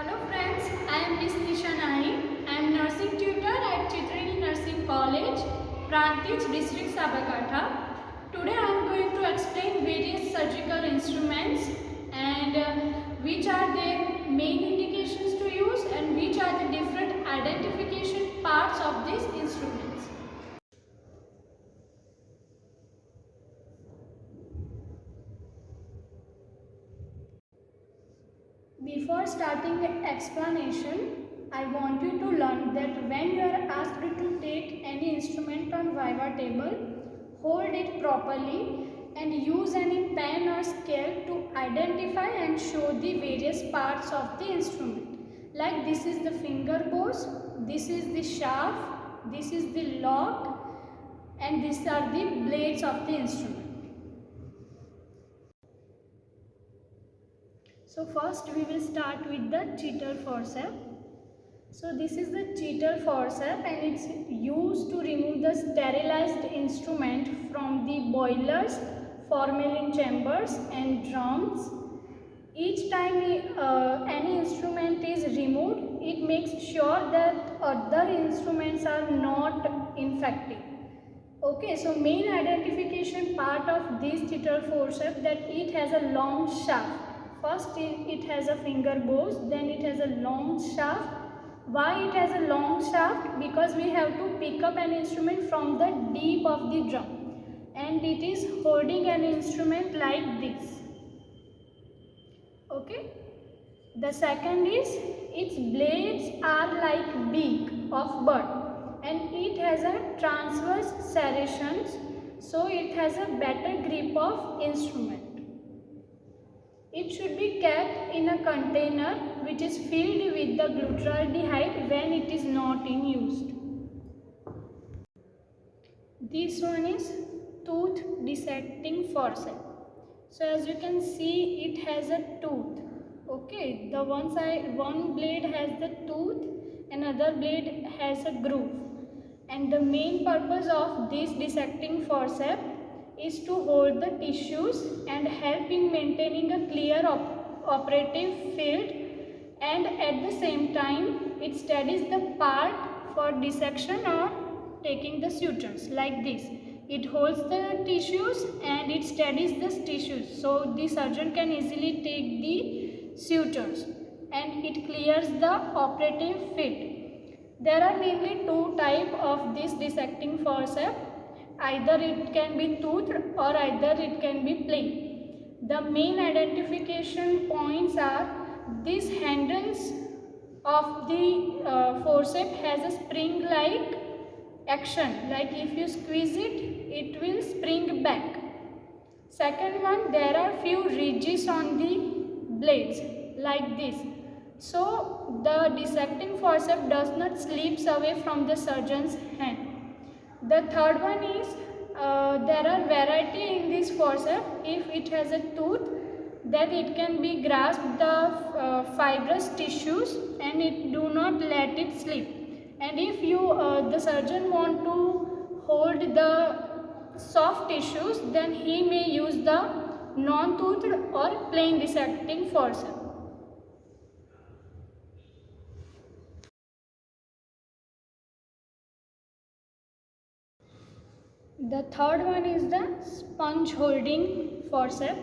Hello friends, I am Miss Nisha Naik. I am nursing tutor at Chitrini Nursing College, Prantij district Sabarkantha. Today I am going to explain various surgical instruments and which are their main indications to use and which are the different identification parts of these instruments. Before starting the explanation, I want you to learn that when you are asked to take any instrument on Viva table, hold it properly and use any pen or scale to identify and show the various parts of the instrument. Like this is the finger bows, this is the shaft, this is the lock, and these are the blades of the instrument. So first we will start with the Cheatle forceps. So this is the Cheatle forceps and it's used to remove the sterilized instrument from the boilers, formalin chambers and drums. Each time any instrument is removed, it makes sure that other instruments are not infected. Okay, so main identification part of this Cheatle forceps that it has a long shaft. First it has a finger bows, then it has a long shaft. Why it has a long shaft? Because we have to pick up an instrument from the deep of the drum and it is holding an instrument like this. Okay. The second is its blades are like beak of bird and it has a transverse serrations, so it has a better grip of instrument. It should be kept in a container which is filled with the glutaraldehyde when it is not in use. This one is tooth dissecting forceps. So as you can see, it has a tooth. Okay, the one blade has the tooth, another blade has a groove. And the main purpose of this dissecting forceps is to hold the tissues and help in maintaining a clear operative field, and at the same time it steadies the part for dissection or taking the sutures like this. It holds the tissues and it steadies the tissues, so the surgeon can easily take the sutures and it clears the operative field. There are mainly two types of this dissecting forceps. Either it can be toothed or either it can be plain. The main identification points are these handles of the forceps has a spring-like action. Like if you squeeze it, it will spring back. Second one, there are few ridges on the blades like this. So the dissecting forceps does not slips away from the surgeon's hand. The third one is there are variety in this forceps. If it has a tooth, then it can be grasp the fibrous tissues and it do not let it slip. And if you the surgeon want to hold the soft tissues, then he may use the non-toothed or plain dissecting forceps. The third one is the sponge holding forceps.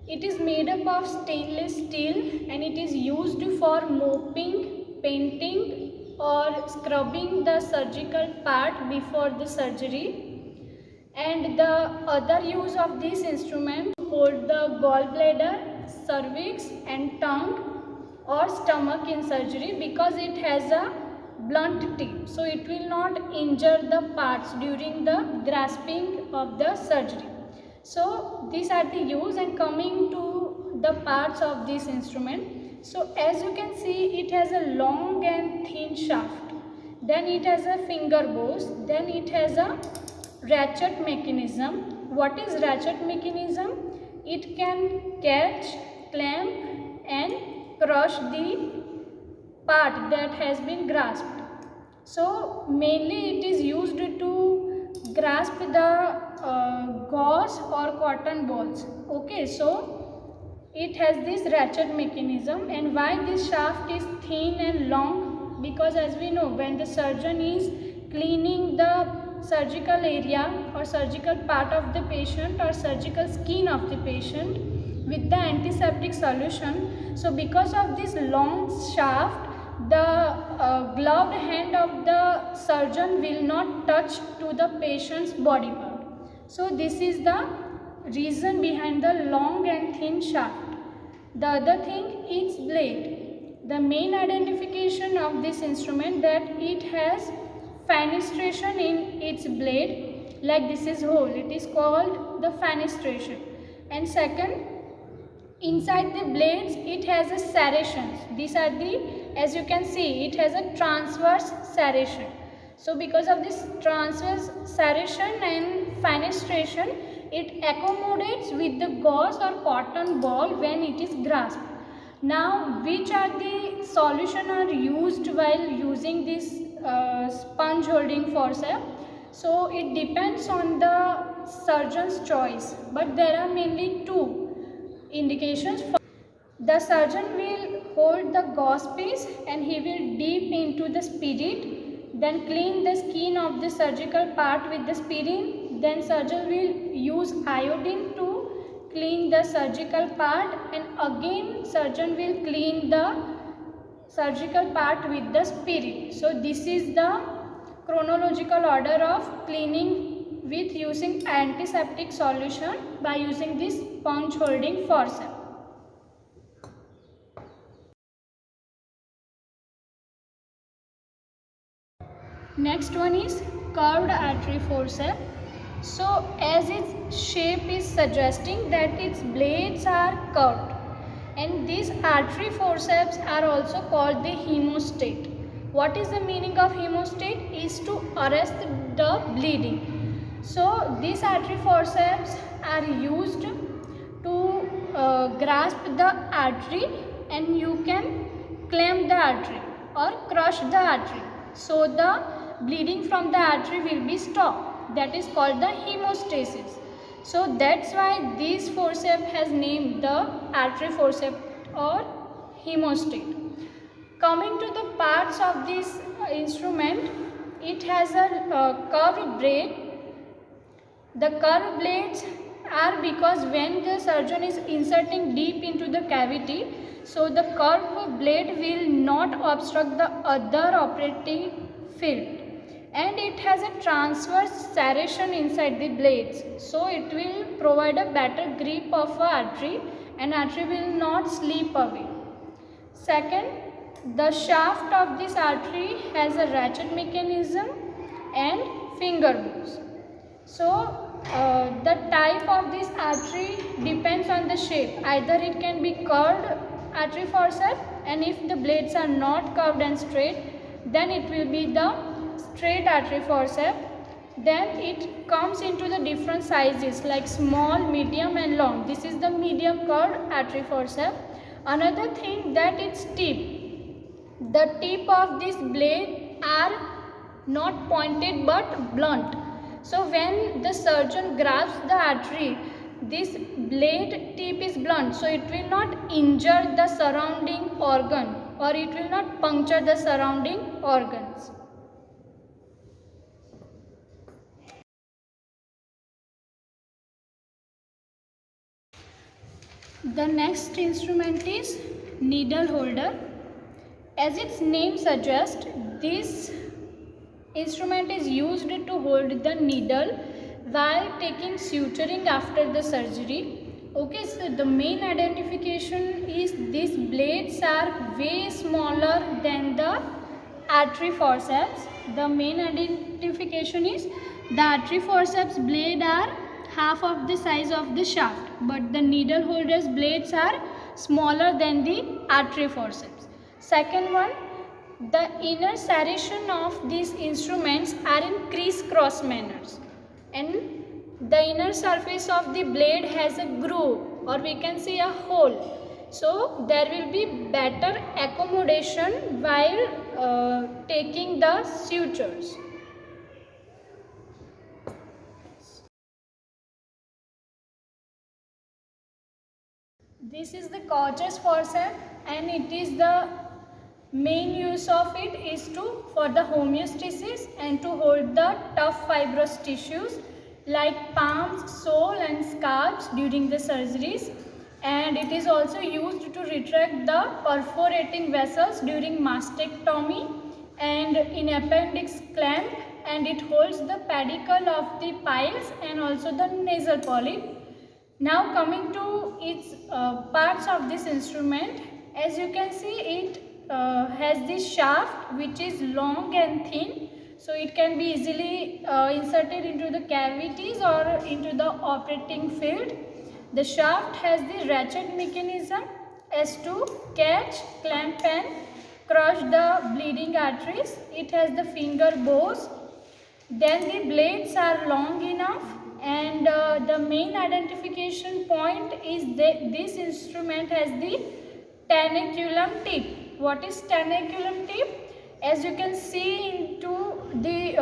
It is made up of stainless steel and it is used for mopping, painting or scrubbing the surgical part before the surgery. And the other use of this instrument hold the gallbladder, cervix and tongue or stomach in surgery because it has a blunt tip, so it will not injure the parts during the grasping of the surgery. So these are the use, and coming to the parts of this instrument. So as you can see, it has a long and thin shaft, then it has a finger bows, then it has a ratchet mechanism. What is ratchet mechanism? It can catch, clamp and crush the part that has been grasped. So mainly it is used to grasp the gauze or cotton balls. Okay, so it has this ratchet mechanism. And why this shaft is thin and long? Because as we know, when the surgeon is cleaning the surgical area or surgical part of the patient or surgical skin of the patient with the antiseptic solution, so because of this long shaft, the gloved hand of the surgeon will not touch to the patient's body part. So this is the reason behind the long and thin shaft. The other thing is blade. The main identification of this instrument that it has fenestration in its blade, like this is hole, it is called the fenestration. And second, inside the blades it has a serrations. These are the, as you can see, it has a transverse serration. So because of this transverse serration and fenestration, it accommodates with the gauze or cotton ball when it is grasped. Now, which are the solution are used while using this sponge holding forceps? So it depends on the surgeon's choice, but there are mainly two indications. The surgeon will hold the gauze piece and he will dip into the spirit, then clean the skin of the surgical part with the spirit, then surgeon will use iodine to clean the surgical part, and again surgeon will clean the surgical part with the spirit. So this is the chronological order of cleaning with using antiseptic solution by using this sponge holding forceps. Next one is curved artery forceps. So as its shape is suggesting that its blades are curved, and these artery forceps are also called the hemostat. What is the meaning of hemostat? Is to arrest the bleeding. So these artery forceps are used to grasp the artery, and you can clamp the artery or crush the artery. So the bleeding from the artery will be stopped. That is called the hemostasis. So that's why this forceps has named the artery forceps or hemostat. Coming to the parts of this instrument, it has a curved blade. The curved blades are because when the surgeon is inserting deep into the cavity, so the curved blade will not obstruct the other operating field, and it has a transverse serration inside the blades, so it will provide a better grip of the artery and artery will not slip away. Second, the shaft of this artery has a ratchet mechanism and finger bones. So the type of this artery depends on the shape. Either it can be curved artery forceps, and if the blades are not curved and straight, then it will be the straight artery forceps. Then it comes into the different sizes like small, medium and long. This is the medium curved artery forceps. Another thing that its tip. The tip of this blade are not pointed but blunt. So when the surgeon grabs the artery, this blade tip is blunt, so it will not injure the surrounding organ or it will not puncture the surrounding organs. The next instrument is needle holder. As its name suggests, this instrument is used to hold the needle while taking suturing after the surgery. Okay, so the main identification is these blades are way smaller than the artery forceps. The main identification is the artery forceps blade are half of the size of the shaft, but the needle holder's blades are smaller than the artery forceps. Second one, the inner serration of these instruments are in criss-cross manners, and the inner surface of the blade has a groove, or we can say a hole. So there will be better accommodation while taking the sutures. This is the Caucher's forceps, and it is the main use of it is for the homeostasis and to hold the tough fibrous tissues like palms, sole and scalps during the surgeries, and it is also used to retract the perforating vessels during mastectomy and in appendix clamp, and it holds the pedicle of the piles and also the nasal polyp. Now coming to its parts of this instrument, as you can see, it has this shaft which is long and thin, so it can be easily inserted into the cavities or into the operating field. The shaft has the ratchet mechanism as to catch, clamp and crush the bleeding arteries. It has the finger bows. Then the blades are long enough, and the main identification point is that this instrument has the tenaculum tip. What is tenaculum tip? As you can see into the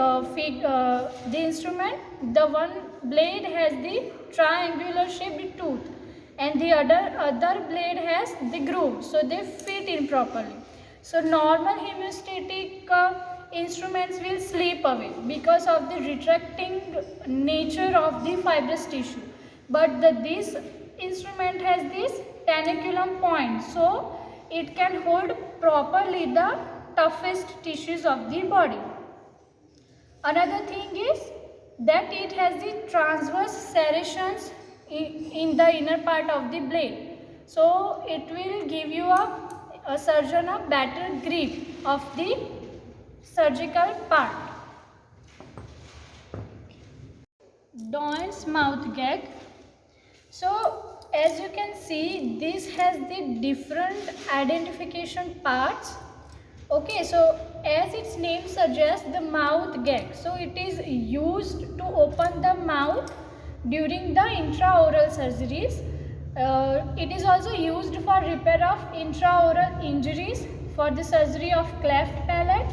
instrument, the one blade has the triangular shaped tooth and the other blade has the groove, so they fit in properly. So normal hemostatic instruments will slip away because of the retracting nature of the fibrous tissue, but this instrument has this tenaculum point, so it can hold properly the toughest tissues of the body. Another thing is that it has the transverse serrations in the inner part of the blade, so it will give you a surgeon a better grip of the surgical part. Doyle's mouth gag. So as you can see, this has the different identification parts. Okay, so as its name suggests, the mouth gag, so it is used to open the mouth during the intraoral surgeries. It is also used for repair of intraoral injuries, for the surgery of cleft palate,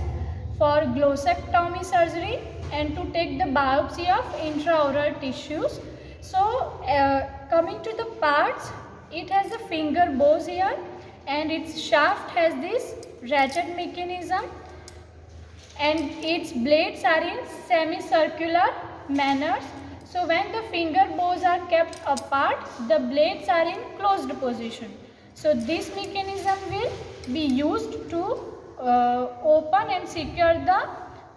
for glossectomy surgery, and to take the biopsy of intraoral tissues. So coming to the parts, it has a finger bows here, and its shaft has this ratchet mechanism, and its blades are in semicircular manners. So when the finger bows are kept apart, the blades are in closed position. So this mechanism will be used to open and secure the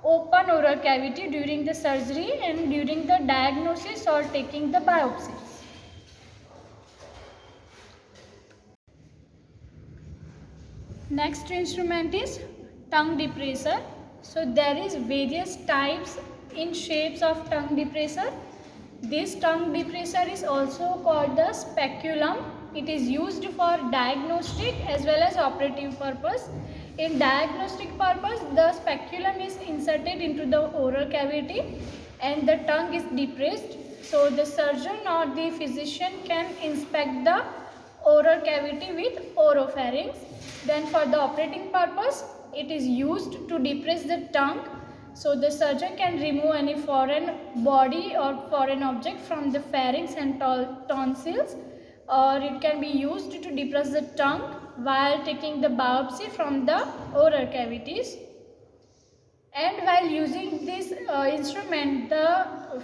open oral cavity during the surgery and during the diagnosis or taking the biopsies. Next instrument is tongue depressor. So there is various types in shapes of tongue depressor. This tongue depressor is also called the speculum. It is used for diagnostic as well as operative purpose. In diagnostic purpose, the speculum is inserted into the oral cavity and the tongue is depressed. So the surgeon or the physician can inspect the oral cavity with oropharynx. Then for the operating purpose, it is used to depress the tongue. So the surgeon can remove any foreign body or foreign object from the pharynx and tonsils, or it can be used to depress the tongue while taking the biopsy from the oral cavities. And while using this instrument,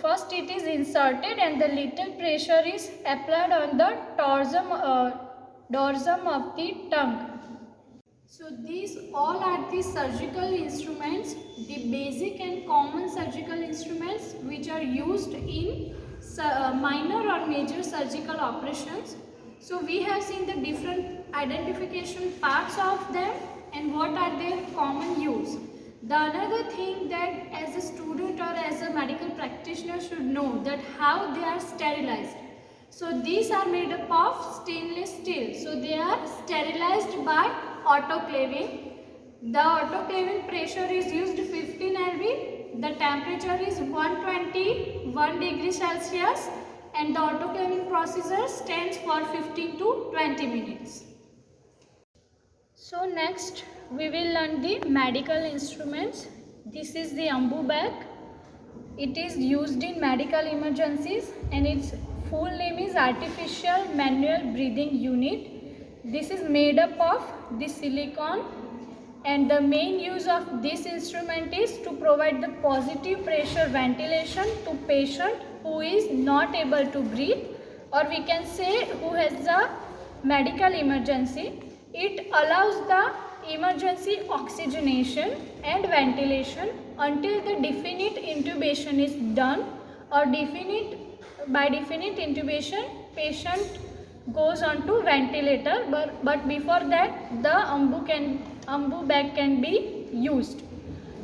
first it is inserted and the little pressure is applied on the dorsum of the tongue. So these all are the surgical instruments, the basic and common surgical instruments which are used in minor or major surgical operations. So we have seen the different identification parts of them and what are their common use. The another thing that as a student or as a medical practitioner should know that how they are sterilized. So these are made up of stainless steel. So they are sterilized by autoclaving. The autoclaving pressure is used 15 lb. The temperature is 121 degrees Celsius and the autoclaving procedure stands for 15 to 20 minutes. So next we will learn the medical instruments. This is the Ambu bag. It is used in medical emergencies and its full name is artificial manual breathing unit. This is made up of the silicone, and the main use of this instrument is to provide the positive pressure ventilation to patient who is not able to breathe, or we can say who has a medical emergency. It allows the emergency oxygenation and ventilation until the definite intubation is done, or by definite intubation patient goes on to ventilator, but before that the AMBU bag can be used.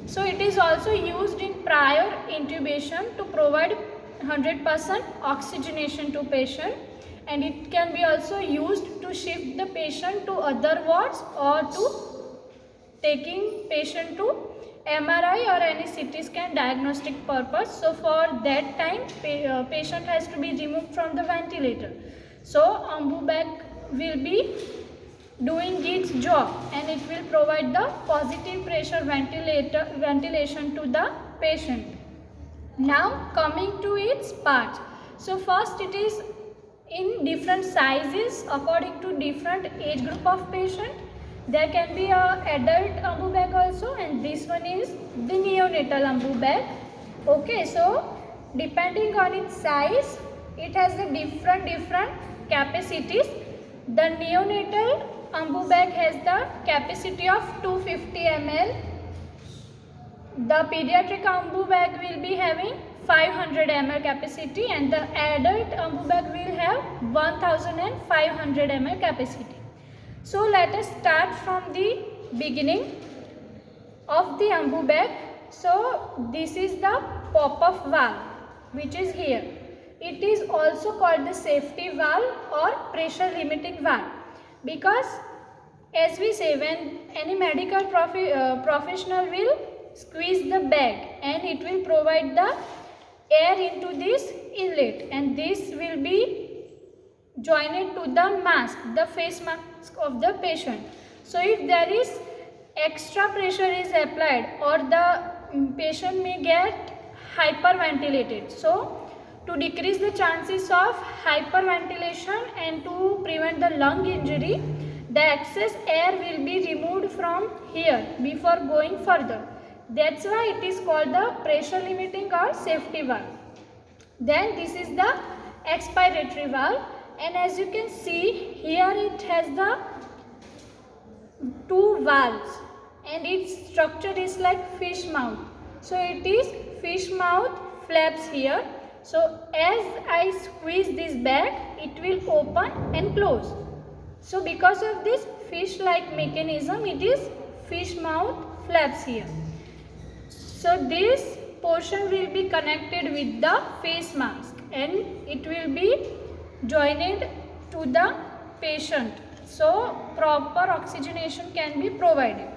So it is also used in prior intubation to provide 100% oxygenation to patient, and it can be also used to shift the patient to other wards or to taking patient to MRI or any CT scan diagnostic purpose. So for that time patient has to be removed from the ventilator. So AMBU bag will be doing its job, and it will provide the positive pressure ventilation to the patient. Now coming to its parts. So first, it is in different sizes according to different age group of patient. There can be a adult AMBU bag also, and this one is the neonatal AMBU bag. Okay, so depending on its size, it has the different capacities. The neonatal AMBU bag has the capacity of 250 ml. The pediatric AMBU bag will be having 500 ml capacity, and the adult AMBU bag will have 1500 ml capacity. So let us start from the beginning of the AMBU bag. So this is the pop-off valve which is here. It is also called the safety valve or pressure limiting valve, because as we say, when any medical professional will squeeze the bag and it will provide the air into this inlet, and this will be joined to the mask, the face mask of the patient. So if there is extra pressure is applied, or the patient may get hyperventilated. So to decrease the chances of hyperventilation and to prevent the lung injury, the excess air will be removed from here before going further. That's why it is called the pressure limiting or safety valve. Then this is the expiratory valve, and as you can see here, it has the two valves, and its structure is like fish mouth. So it is fish mouth flaps here. So as I squeeze this bag, it will open and close. So because of this fish like mechanism, it is fish mouth flaps here. So this portion will be connected with the face mask, and it will be joined to the patient. So proper oxygenation can be provided.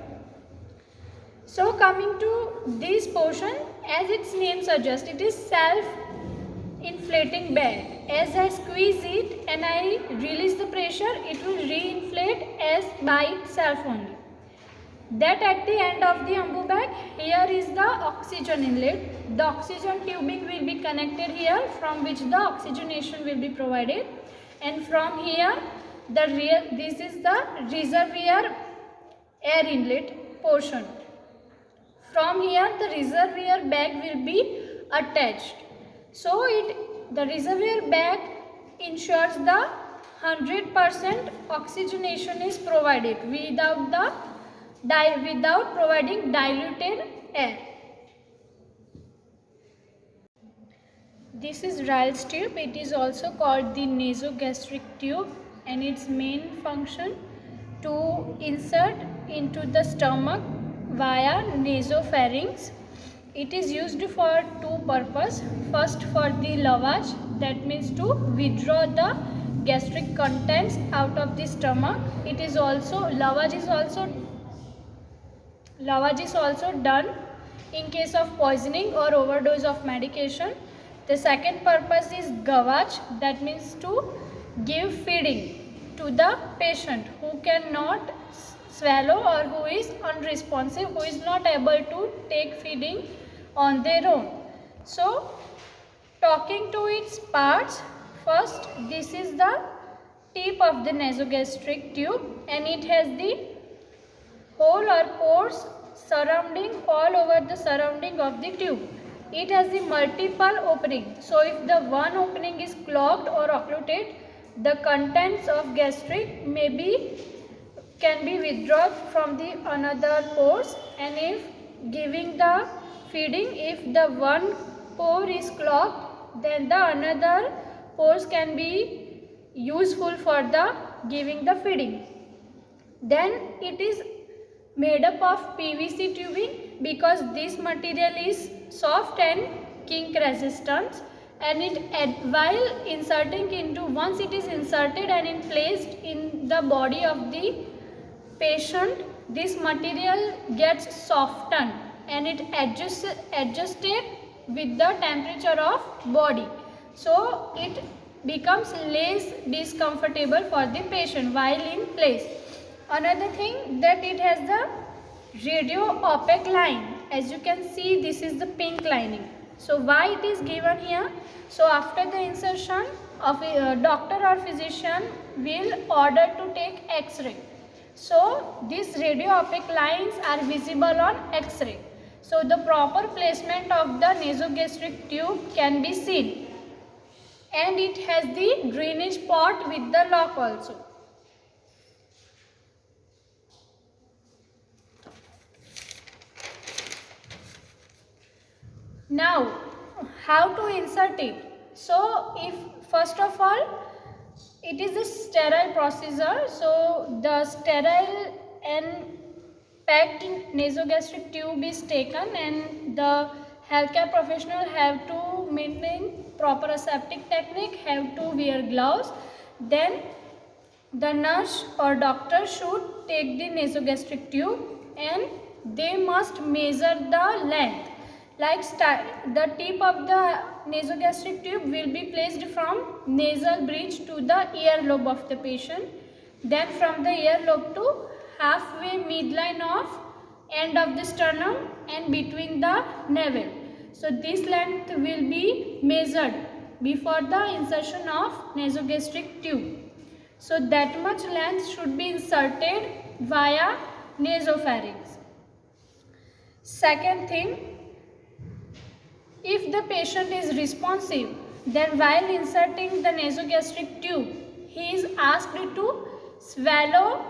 So coming to this portion, as its name suggests, it is self-inflating bag. As I squeeze it and I release the pressure, it will re-inflate as by itself only. That at the end of the AMBU bag, here is the oxygen inlet. The oxygen tubing will be connected here, from which the oxygenation will be provided, and from here this is the reservoir air inlet portion. From here the reservoir bag will be attached. So the reservoir bag ensures the 100% oxygenation is provided without providing diluted air. This is Ryle's tube. It is also called the nasogastric tube, and its main function to insert into the stomach via nasopharynx. It is used for two purposes. First, for the lavage, that means to withdraw the gastric contents out of the stomach. Lavage is also done in case of poisoning or overdose of medication. The second purpose is gavage, that means to give feeding to the patient who cannot swallow or who is unresponsive, who is not able to take feeding on their own. So talking to its parts, first this is the tip of the nasogastric tube, and it has the hole or pores surrounding all over the surrounding of the tube. It has the multiple opening. So if the one opening is clogged or occluded, the contents of gastric can be withdrawn from the another pores, and if giving the feeding, if the one pore is clogged, then the another pores can be useful for the giving the feeding. Then it is made up of PVC tubing, because this material is soft and kink resistant, and while inserting into, once it is inserted and placed in the body of the patient, this material gets softened and it adjusted with the temperature of body, so it becomes less discomfortable for the patient while in place. Another thing, that it has the radio opaque line. As you can see, this is the pink lining. So why it is given here? So after the insertion, of a doctor or physician will order to take X-ray. So these radio opaque lines are visible on X-ray. So the proper placement of the nasogastric tube can be seen, and it has the drainage pot with the lock also. Now, how to insert it? So, if first of all, it is a sterile procedure. So, the sterile and packed nasogastric tube is taken, and the healthcare professional have to maintain proper aseptic technique, have to wear gloves. Then, the nurse or doctor should take the nasogastric tube, and they must measure the length. Like the tip of the nasogastric tube will be placed from nasal bridge to the earlobe of the patient, then from the earlobe to halfway midline of end of the sternum and between the navel. So this length will be measured before the insertion of nasogastric tube. So that much length should be inserted via nasopharynx. Second thing, if the patient is responsive, then while inserting the nasogastric tube, he is asked to swallow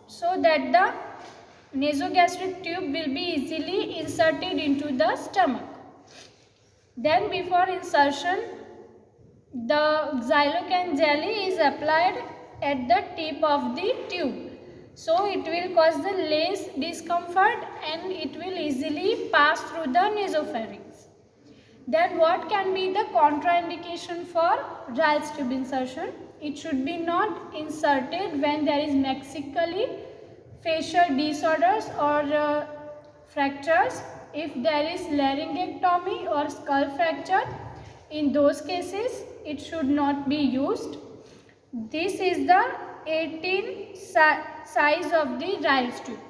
so that the nasogastric tube will be easily inserted into the stomach. Then before insertion, the xylocaine jelly is applied at the tip of the tube. So it will cause the less discomfort and it will easily pass through the nasopharynx. Then what can be the contraindication for Ryle's tube insertion? It should be not inserted when there is maxillary facial disorders or fractures. If there is laryngectomy or skull fracture, in those cases it should not be used. This is the 18 size of the Ryle's tube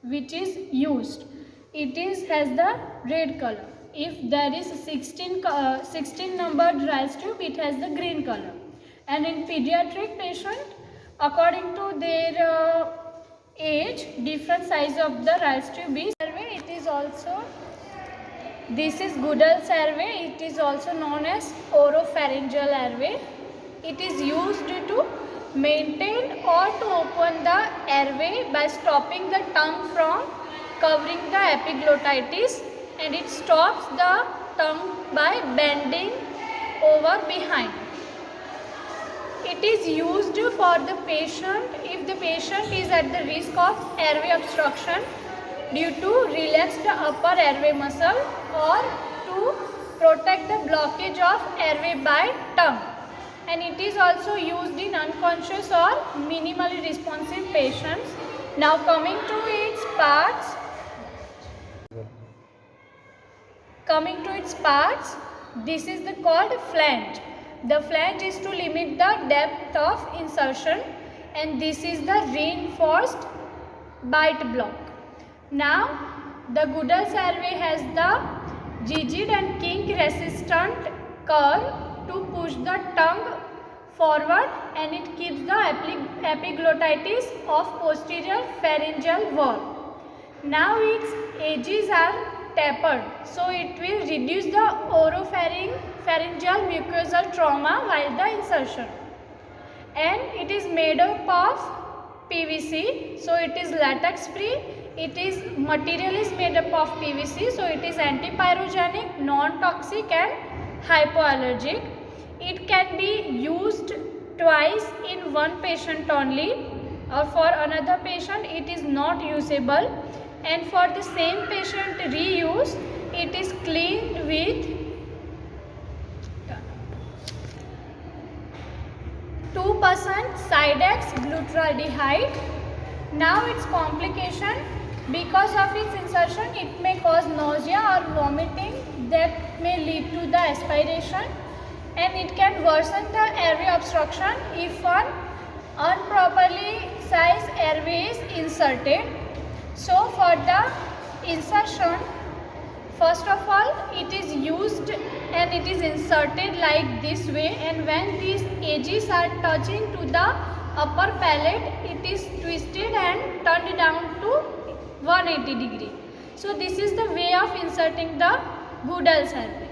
which is used. It has the red color. If there is 16 numbered Ryle's tube, it has the green color. And in pediatric patient, according to their age, different size of the Ryle's tube is. It is also, this is Goodell's airway. It is also known as oropharyngeal airway. It is used to maintain or to open the airway by stopping the tongue from covering the epiglottitis, and it stops the tongue by bending over behind. It is used for the patient if the patient is at the risk of airway obstruction due to relaxed upper airway muscle or to protect the blockage of airway by tongue. And it is also used in unconscious or minimally responsive patients. Now coming to its parts. This is called flange. The flange is to limit the depth of insertion, and this is the reinforced bite block. Now the Goodell's airway has the rigid and kink resistant curve to push the tongue forward and it keeps the epiglottitis of posterior pharyngeal wall. Now its edges are tapered, so it will reduce the oropharyngeal mucosal trauma while the insertion. And it is made up of PVC, so it is latex free. Material is made up of PVC, so it is antipyrogenic, non-toxic and hypoallergic. It can be used twice in one patient only, or for another patient it is not usable, and for the same patient reuse it is cleaned with 2% Sidex glutaraldehyde. Now its complication: because of its insertion it may cause nausea or vomiting that may lead to the aspiration, and it can worsen the airway obstruction if an improperly sized airway is inserted. So for the insertion, first of all it is used and it is inserted like this way, and when these edges are touching to the upper palate it is twisted and turned down to 180 degree. So this is the way of inserting the Goodale salve.